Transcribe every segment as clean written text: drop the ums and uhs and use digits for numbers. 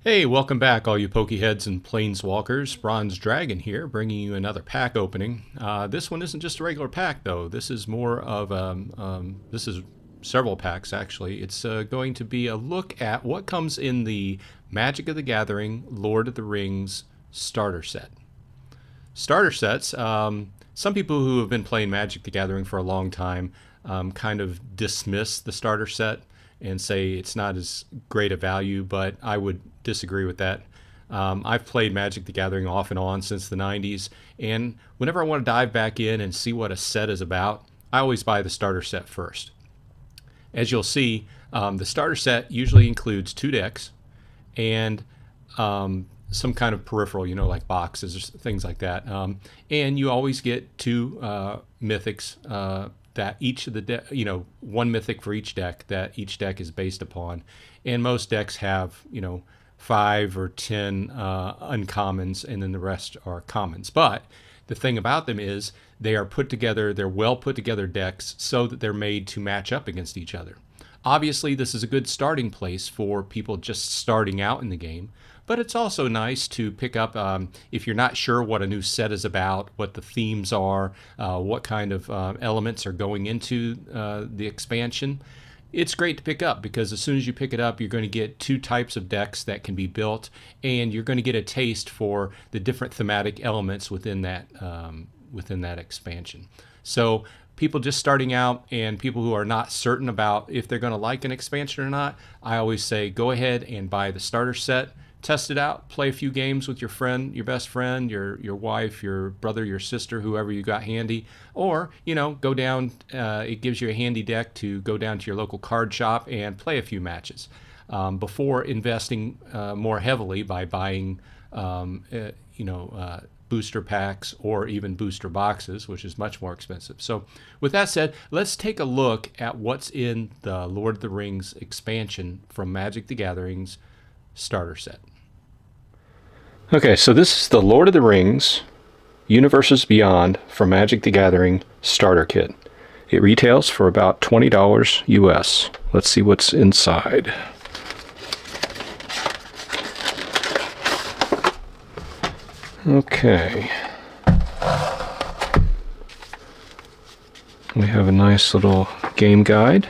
Hey, welcome back, all you Pokeheads and Plainswalkers. Bronze Dragon here, bringing you another pack opening. This one isn't just a regular pack, though. This is more of this is several packs actually. It's going to be a look at what comes in the Magic of the Gathering Lord of the Rings starter set. Starter sets. Some people who have been playing Magic the Gathering for a long time kind of dismiss the starter set and say it's not as great a value, but I would disagree with that. I've played Magic the Gathering off and on since the 90s, and whenever I want to dive back in and see what a set is about, I always buy the starter set first. As you'll see, the starter set usually includes 2 decks and some kind of peripheral, like boxes or things like that. And you always get 2 mythics that each of the one mythic for each deck that each deck is based upon. And most decks have 5 or 10 uncommons, and then the rest are commons. But the thing about them is they are put together, they're well put together decks so that they're made to match up against each other. Obviously, this is a good starting place for people just starting out in the game, but it's also nice to pick up if you're not sure what a new set is about, what the themes are, what kind of elements are going into the expansion. It's great to pick up because as soon as you pick it up, you're going to get 2 types of decks that can be built, and you're going to get a taste for the different thematic elements within that expansion. So people just starting out and people who are not certain about if they're going to like an expansion or not, I always say go ahead and buy the starter set. Test it out, play a few games with your friend, your best friend, your wife, your brother, your sister, whoever you got handy, or go down. It gives you a handy deck to go down to your local card shop and play a few matches before investing more heavily by buying booster packs or even booster boxes, which is much more expensive. So with that said, let's take a look at what's in the Lord of the Rings expansion from Magic the Gathering's starter set. Okay, so this is the Lord of the Rings Universes Beyond from Magic the Gathering starter kit. It retails for about $20 US. Let's see what's inside. Okay. We have a nice little game guide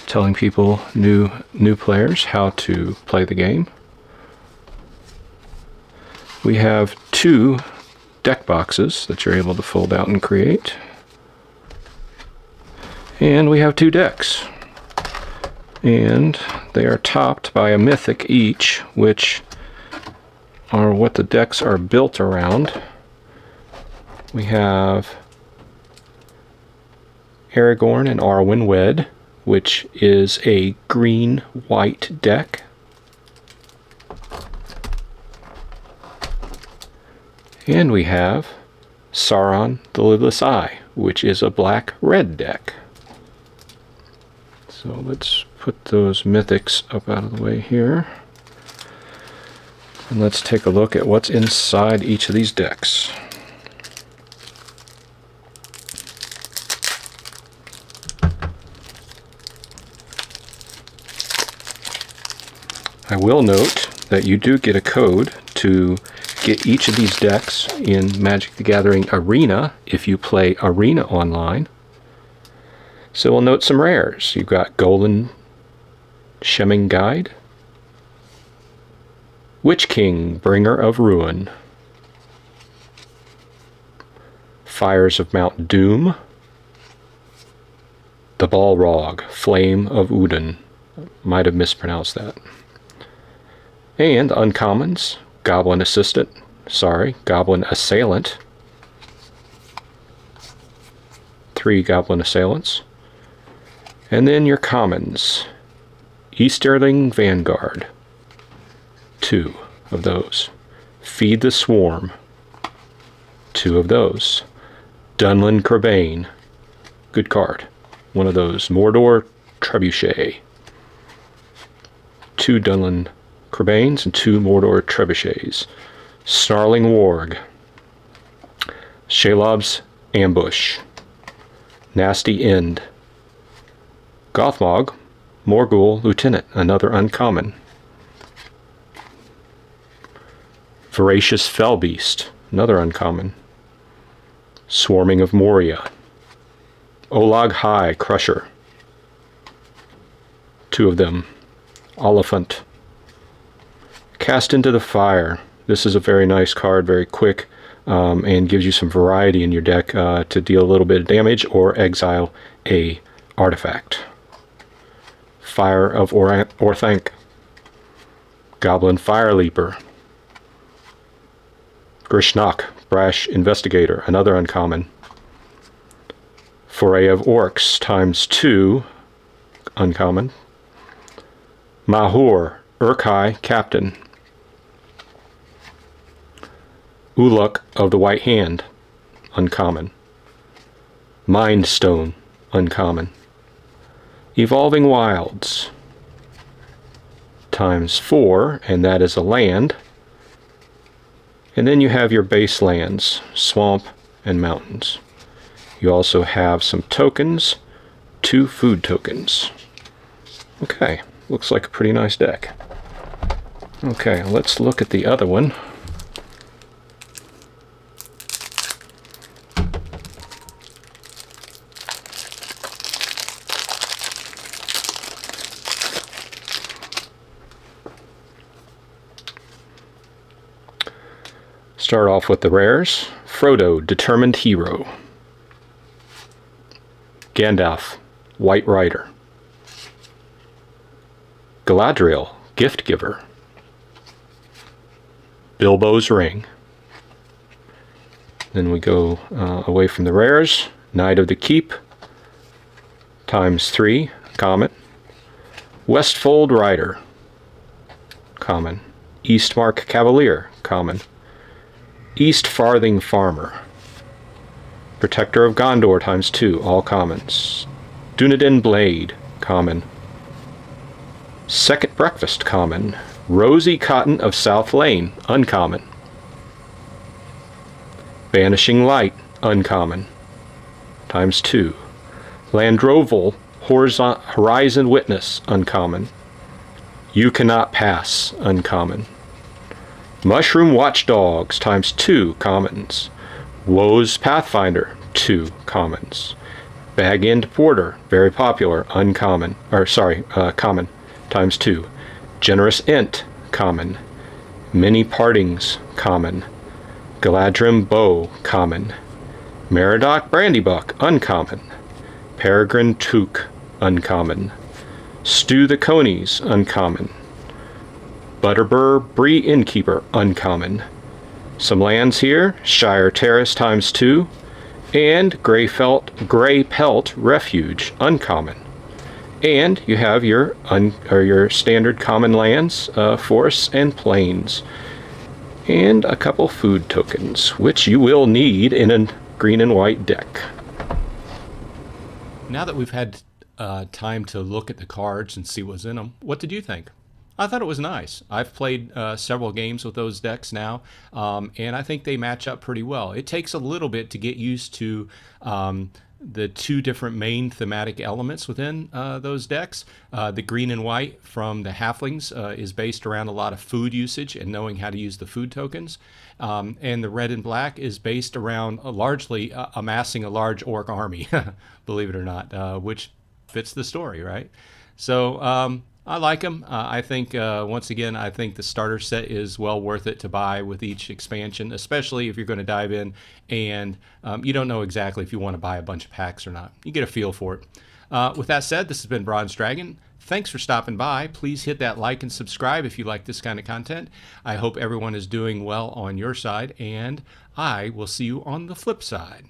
telling people, new players, how to play the game. We have 2 deck boxes that you're able to fold out and create. And we have 2 decks. And they are topped by a mythic each, which are what the decks are built around. We have Aragorn and Arwen Wed, which is a green-white deck. And we have Sauron the Lidless Eye, which is a black-red deck. So let's put those mythics up out of the way here. And let's take a look at what's inside each of these decks. I will note that you do get a code to get each of these decks in Magic the Gathering Arena if you play Arena online. So we'll note some rares. You've got Golden Shemming Guide, Witch King, Bringer of Ruin, Fires of Mount Doom, the Balrog, Flame of Udin. Might have mispronounced that. And uncommons, Goblin Assailant, 3 Goblin Assailants. And then your commons, Easterling Vanguard, 2 of those. Feed the Swarm, 2 of those. Dunlin Crebain, good card, 1 of those. Mordor Trebuchet, 2 Dunlin Crebains and 2 Mordor Trebuchets. Snarling Warg, Shalob's Ambush, Nasty End, Gothmog, Morgul Lieutenant, another uncommon. Voracious Fellbeast, another uncommon. Swarming of Moria, Olag High Crusher, two of them. Oliphant, Cast into the Fire. This is a very nice card, very quick, and gives you some variety in your deck to deal a little bit of damage or exile a artifact. Fire of Orthanc, Goblin Fire Leaper, Grishnak, Brash Investigator, another uncommon. Foray of Orcs ×2, uncommon. Mahur, Urkai Captain. Uluk of the White Hand, uncommon. Mind Stone, uncommon. Evolving Wilds ×4, and that is a land. And then you have your base lands, swamp and mountains. You also have some tokens, 2 food tokens. Okay, looks like a pretty nice deck. Okay, let's look at the other one. Start off with the rares. Frodo, Determined Hero. Gandalf, White Rider. Galadriel, Gift Giver. Bilbo's Ring. Then we go away from the rares. Knight of the Keep, ×3, common. Westfold Rider, common. Eastmark Cavalier, common. East Farthing Farmer. Protector of Gondor ×2, all commons. Dunedain Blade, common. Second Breakfast, common. Rosy Cotton of South Lane, uncommon. Vanishing Light, uncommon. ×2. Landroval Horizon Witness, uncommon. You Cannot Pass, uncommon. Mushroom Watchdogs ×2, commons. Woe's Pathfinder, 2 commons. Bag End Porter, very popular, uncommon, common, ×2. Generous Ent, common. Many Partings, common. Galadrim Bow, common. Meridoc Brandybuck, uncommon. Peregrine Took, uncommon. Stew the Conies, uncommon. Butterbur Bree Innkeeper, uncommon. Some lands here, Shire Terrace ×2, and Grey Pelt Refuge, uncommon. And you have your standard common lands, forests and plains, and a couple food tokens, which you will need in a green and white deck. Now that we've had time to look at the cards and see what's in them, what did you think? I thought it was nice. I've played several games with those decks now, and I think they match up pretty well. It takes a little bit to get used to the 2 different main thematic elements within those decks. The green and white from the Halflings is based around a lot of food usage and knowing how to use the food tokens. And the red and black is based around largely amassing a large orc army, believe it or not, which fits the story, right? So I like them. I think, once again, I think the starter set is well worth it to buy with each expansion, especially if you're going to dive in and you don't know exactly if you want to buy a bunch of packs or not. You get a feel for it. With that said, this has been Bronze Dragon. Thanks for stopping by. Please hit that like and subscribe if you like this kind of content. I hope everyone is doing well on your side, and I will see you on the flip side.